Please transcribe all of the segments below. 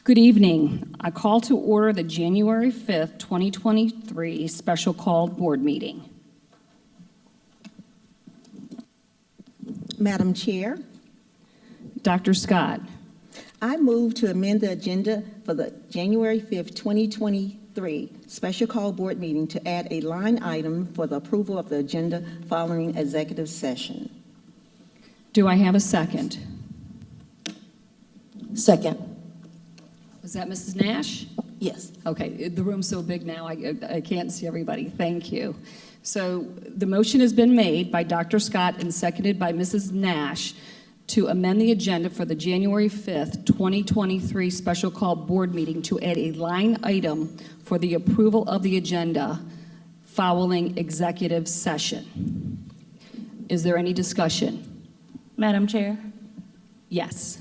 Good evening. I call to order the January 5th, 2023 special called board meeting. Madam Chair, Dr. Scott, I move to amend the agenda for the January 5th, 2023 special call board meeting to add a line item for the approval of the agenda following executive session. do I have a second? Second. Was that Mrs. Nash? Yes. Okay, the room's so big now, I can't see everybody. Thank you. So the motion has been made by Dr. Scott and seconded by Mrs. Nash to amend the agenda for the January 5th, 2023 special call board meeting to add a line item for the approval of the agenda following executive session. Is there any discussion? Madam Chair, Yes.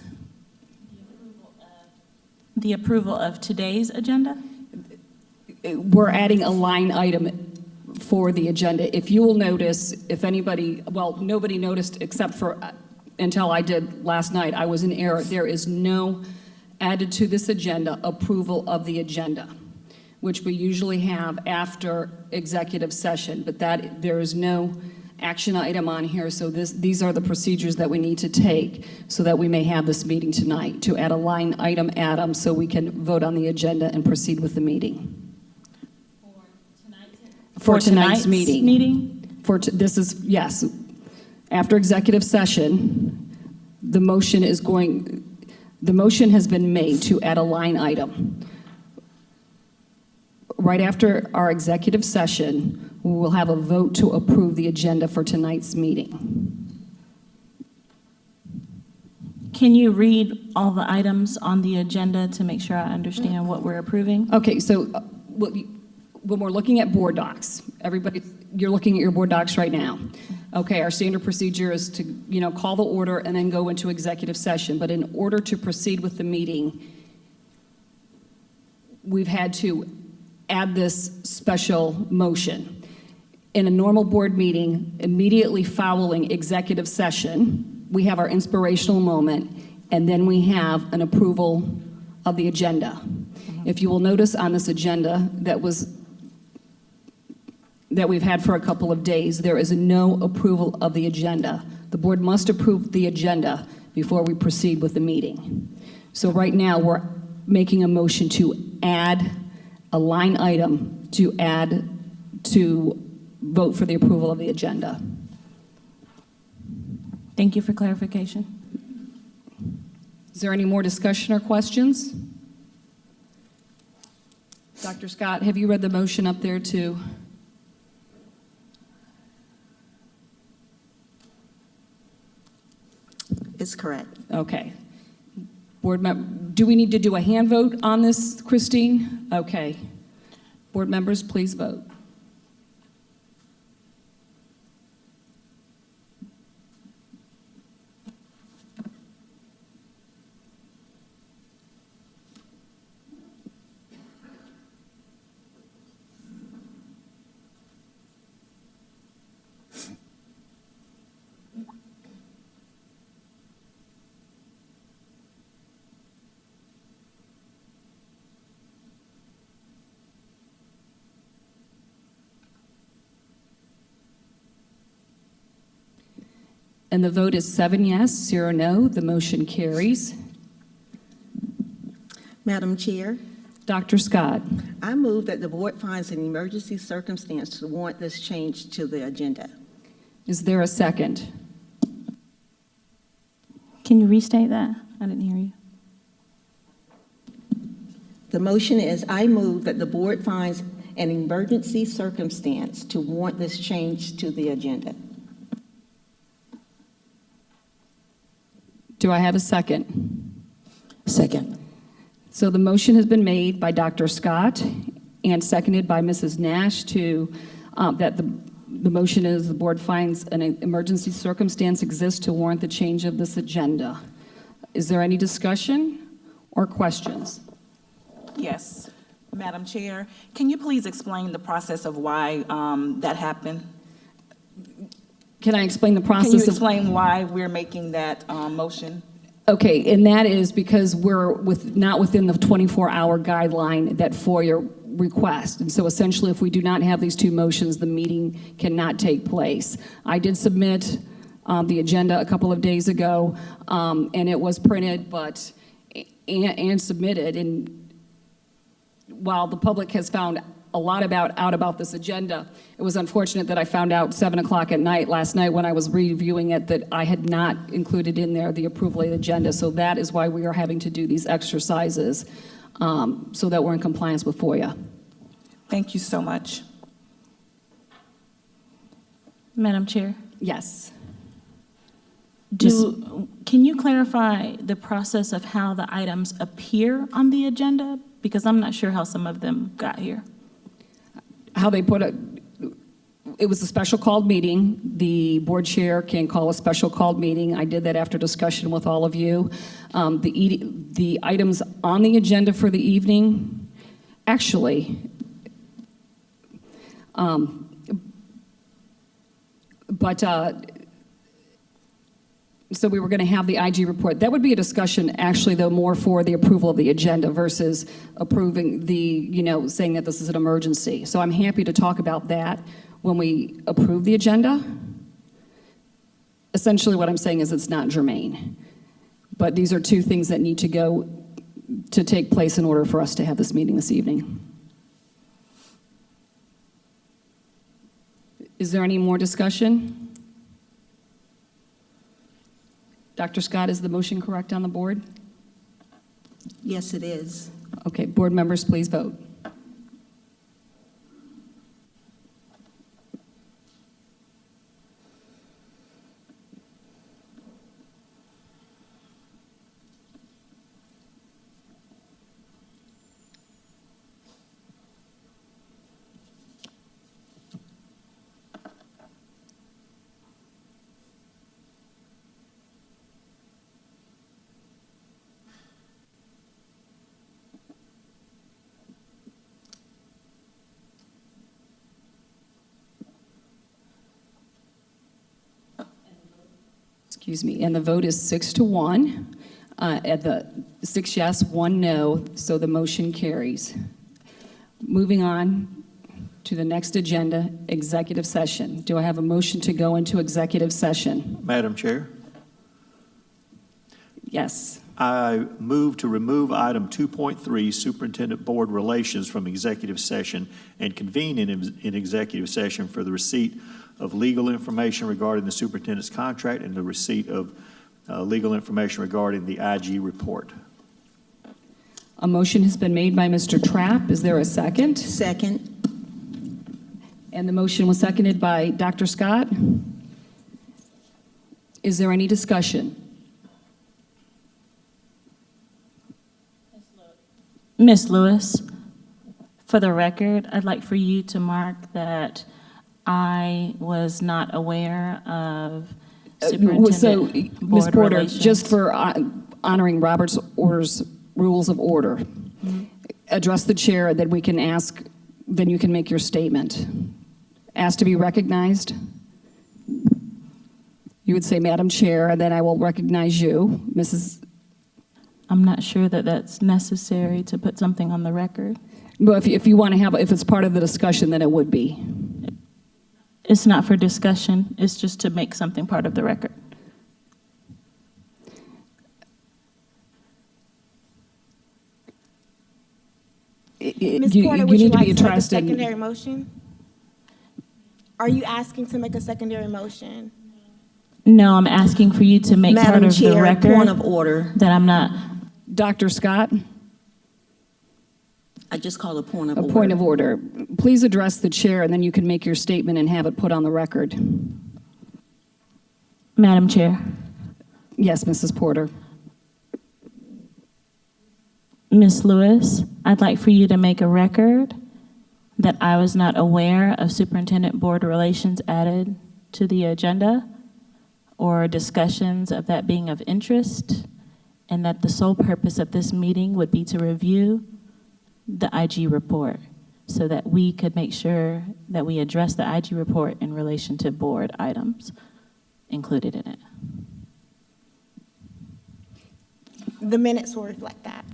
the approval of today's agenda? We're adding a line item for the agenda. If you will notice, if anybody, well, nobody noticed except for until I did last night, I was in error. There is no added to this agenda approval of the agenda, which we usually have after executive session, but that there is no action item on here, so these are the procedures that we need to take so that we may have this meeting tonight, to add a line item so we can vote on the agenda and proceed with the meeting. For tonight's meeting. This is, yes, after executive session, the motion has been made to add a line item. Right after our executive session, we will have a vote to approve the agenda for tonight's meeting. Can you read all the items on the agenda to make sure I understand what we're approving? Okay, so when we're looking at board docs, everybody, you're looking at your board docs right now. Okay, our standard procedure is to, call the order and then go into executive session. But in order to proceed with the meeting, we've had to add this special motion. In a normal board meeting, immediately following executive session, we have our inspirational moment, and then we have an approval of the agenda. If you will notice on this agenda that we've had for a couple of days, there is no approval of the agenda. The board must approve the agenda before we proceed with the meeting. So right now, we're making a motion to add a line item to vote for the approval of the agenda. Thank you for clarification. Is there any more discussion or questions? Dr. Scott, have you read the motion up there too? It's correct. Okay. Board member, do we need to do a hand vote on this, Christine? Okay. Board members, please vote. And the vote is 7 yes, 0 no. The motion carries. Madam Chair, Dr. Scott, I move that the board finds an emergency circumstance to warrant this change to the agenda. is there a second? Can you restate that? I didn't hear you. The motion is, I move that the board finds an emergency circumstance to warrant this change to the agenda. Do I have a second? Second. So the motion has been made by Dr. Scott and seconded by Mrs. Nash to, that the motion is the board finds an emergency circumstance exists to warrant the change of this agenda. Is there any discussion or questions? Yes, Madam Chair, can you please explain the process of why that happened? Can I explain the process? Can you explain why we're making that motion? Okay, and that is because we're not within the 24-hour guideline that FOIA request. And so essentially, if we do not have these two motions, the meeting cannot take place. I did submit the agenda a couple of days ago, and it was printed and submitted. And while the public has found a lot out about this agenda, it was unfortunate that I found out 7 o'clock at night last night when I was reviewing it that I had not included in there the approval of the agenda. So that is why we are having to do these exercises so that we're in compliance with FOIA. Thank you so much. Madam Chair, Yes. can you clarify the process of how the items appear on the agenda? Because I'm not sure how some of them got here. How they put it, it was a special called meeting. The board chair can call a special called meeting. I did that after discussion with all of you. The items on the agenda for the evening, actually, so we were going to have the IG report. That would be a discussion, actually, though, more for the approval of the agenda versus approving saying that this is an emergency. So I'm happy to talk about that when we approve the agenda. Essentially, what I'm saying is it's not germane. But these are two things that need to take place in order for us to have this meeting this evening. Is there any more discussion? Dr. Scott, is the motion correct on the board? Yes, it is. Okay, board members, please vote. Excuse me, and the vote is 6-1. At the 6 yes, 1 no, so the motion carries. Moving on to the next agenda, executive session. Do I have a motion to go into executive session? Madam Chair, Yes. I move to remove item 2.3, Superintendent Board Relations, from executive session and convene in executive session for the receipt of legal information regarding the superintendent's contract and the receipt of legal information regarding the IG report. A motion has been made by Mr. Trapp. Is there a second? Second. And the motion was seconded by Dr. Scott. Is there any discussion? Ms. Lewis, for the record, I'd like for you to mark that I was not aware of So, superintendent Ms. board Porter, relations. just for honoring Robert's rules of order, address the chair, then we can ask, then you can make your statement. Ask to be recognized. You would say, Madam Chair, and then I will recognize you, Mrs. I'm not sure that that's necessary to put something on the record. Well, if you want to have, if it's part of the discussion, then it would be. It's not for discussion, it's just to make something part of the record. Ms. You Porter, would you need to like be to make a addressed in. secondary motion? Are you asking to make a secondary motion? No, I'm asking for you to make part Madam of the Chair, point record of order. that I'm not. Dr. Scott, I just called a point of a order. point of order. Please address the chair, and then you can make your statement and have it put on the record. Madam Chair, Yes, Mrs. Porter. Ms. Lewis, I'd like for you to make a record that I was not aware of superintendent board relations added to the agenda or discussions of that being of interest, and that the sole purpose of this meeting would be to review the IG report so that we could make sure that we address the IG report in relation to board items included in it. The minutes will reflect that.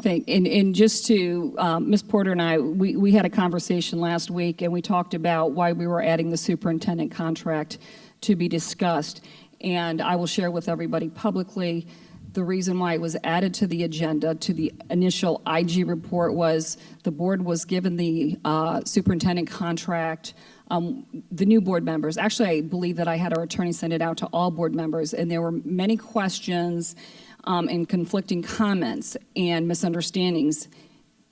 And just to, Ms. Porter and I, we had a conversation last week, and we talked about why we were adding the superintendent contract to be discussed. And I will share with everybody publicly, the reason why it was added to the agenda, to the initial IG report, was the board was given the superintendent contract, the new board members. Actually, I believe that I had our attorney send it out to all board members, and there were many questions and conflicting comments and misunderstandings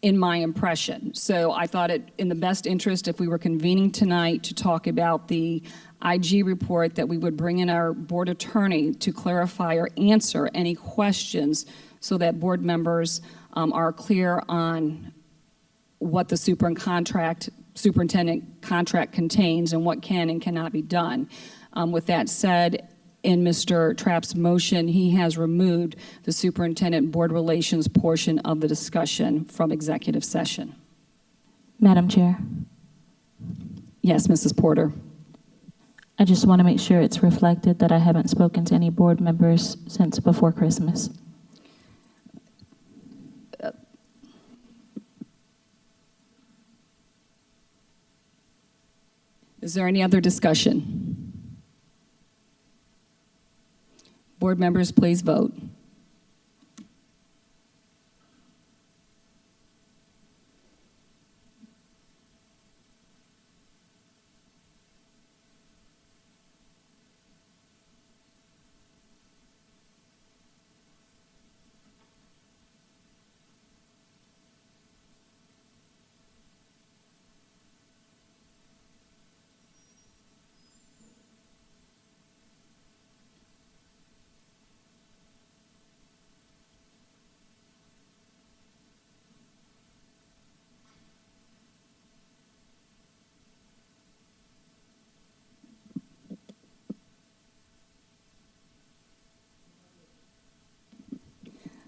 in my impression. So I thought it in the best interest, if we were convening tonight to talk about the IG report, that we would bring in our board attorney to clarify or answer any questions so that board members are clear on what the superintendent contract contains and what can and cannot be done. With that said, in Mr. Trapp's motion, he has removed the superintendent board relations portion of the discussion from executive session. Madam Chair, Yes, Mrs. Porter. I just want to make sure it's reflected that I haven't spoken to any board members since before Christmas. Is there any other discussion? Board members, please vote.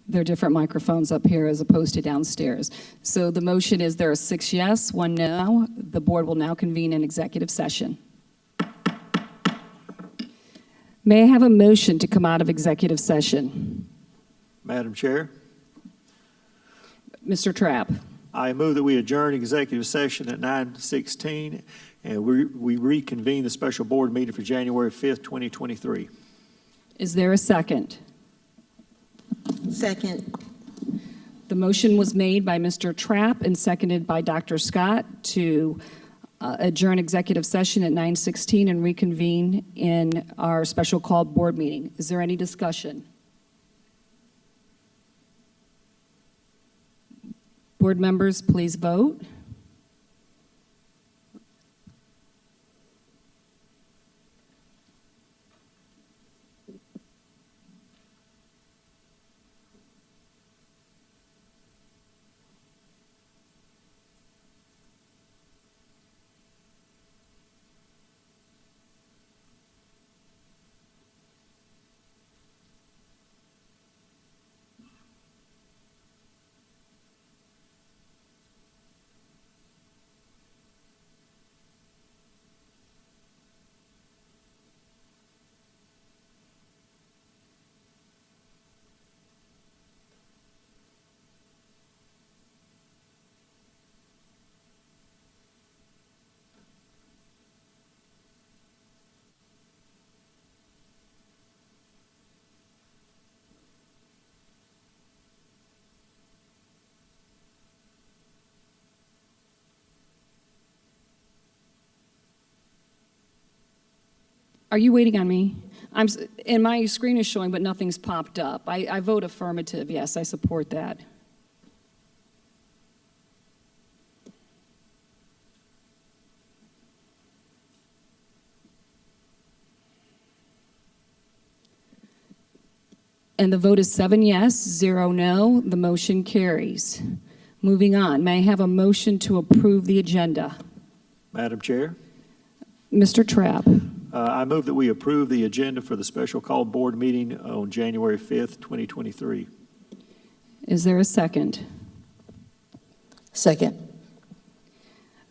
There are different microphones up here as opposed to downstairs. So the motion is there are 6 yes, 1 no. The board will now convene an executive session. May I have a motion to come out of executive session? Madam Chair, Mr. Trapp. I move that we adjourn executive session at 9:16, and we reconvene the special board meeting for January 5th, 2023. Is there a second? Second. The motion was made by Mr. Trapp and seconded by Dr. Scott to adjourn executive session at 9:16 and reconvene in our special called board meeting. Is there any discussion? Board members, please vote. Are you waiting on me? And my screen is showing, but nothing's popped up. I vote affirmative. Yes, I support that. And the vote is 7 yes, 0 no. The motion carries. Moving on, may I have a motion to approve the agenda? Madam Chair, Mr. Trapp. I move that we approve the agenda for the special called board meeting on January 5th, 2023. Is there a second? Second.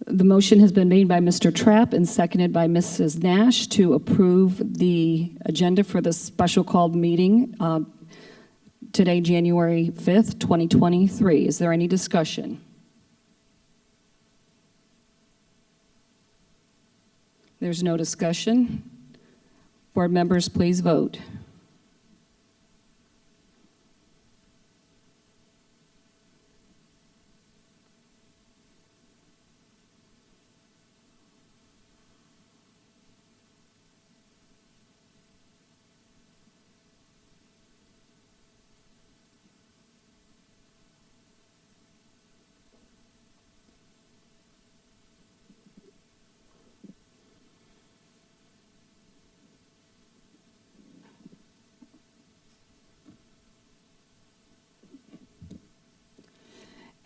The motion has been made by Mr. Trapp and seconded by Mrs. Nash to approve the agenda for the special called meeting today, January 5th, 2023. Is there any discussion? There's no discussion. Board members, please vote.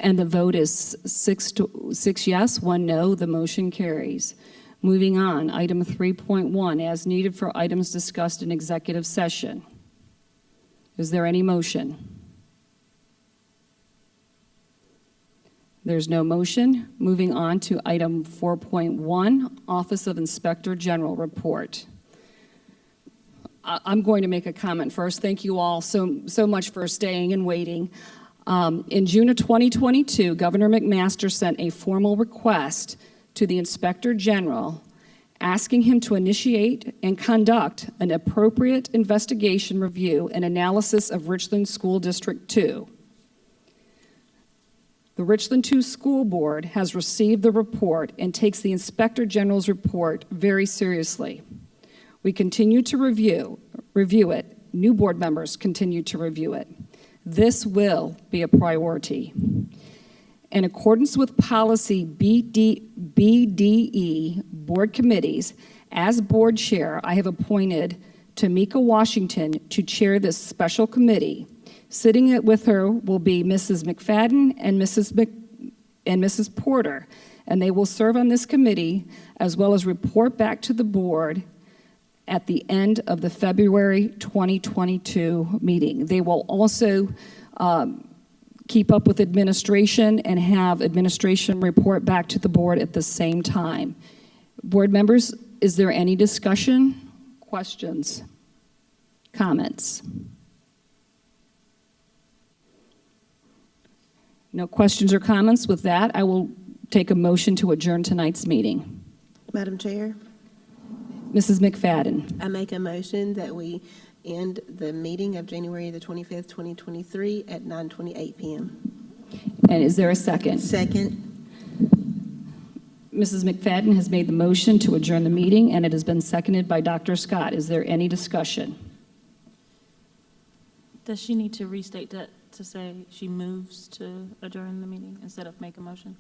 And the vote is 6 yes, 1 no. The motion carries. Moving on, item 3.1, as needed for items discussed in executive session. Is there any motion? There's no motion. Moving on to item 4.1, Office of Inspector General report. I'm going to make a comment first. Thank you all so much for staying and waiting. In June of 2022, Governor McMaster sent a formal request to the Inspector General asking him to initiate and conduct an appropriate investigation, review, and analysis of Richland School District 2. The Richland 2 School Board has received the report and takes the Inspector General's report very seriously. We continue to review it. New board members continue to review it. This will be a priority. In accordance with policy BDE, board committees, as board chair, I have appointed Tamika Washington to chair this special committee. Sitting with her will be Mrs. McFadden and Mrs. Porter, and they will serve on this committee as well as report back to the board at the end of the February 2022 meeting. They will also keep up with administration and have administration report back to the board at the same time. Board members, is there any discussion, questions, comments? No questions or comments. With that, I will take a motion to adjourn tonight's meeting. Madam Chair, Mrs. McFadden. I make a motion that we end the meeting of January the 25th, 2023 at 9:28 p.m. And is there a second? Second. Mrs. McFadden has made the motion to adjourn the meeting, and it has been seconded by Dr. Scott. Is there any discussion? Does she need to restate that to say she moves to adjourn the meeting instead of make a motion?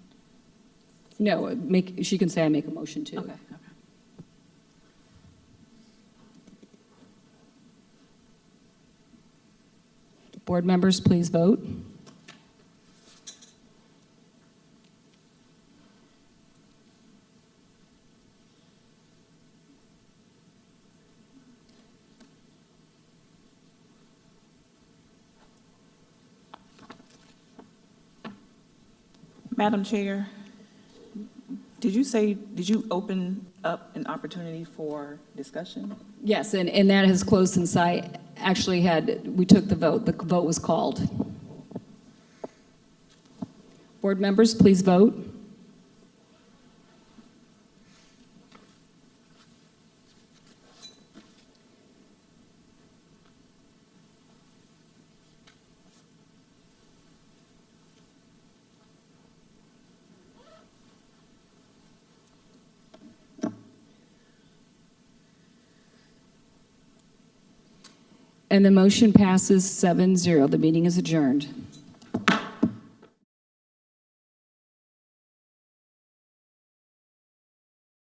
No, she can say I make a motion too. Okay. Board members, please vote. Madam Chair, did you open up an opportunity for discussion? Yes, and that has closed since I actually we took the vote. The vote was called. Board members, please vote. And the motion passes 7-0. The meeting is adjourned.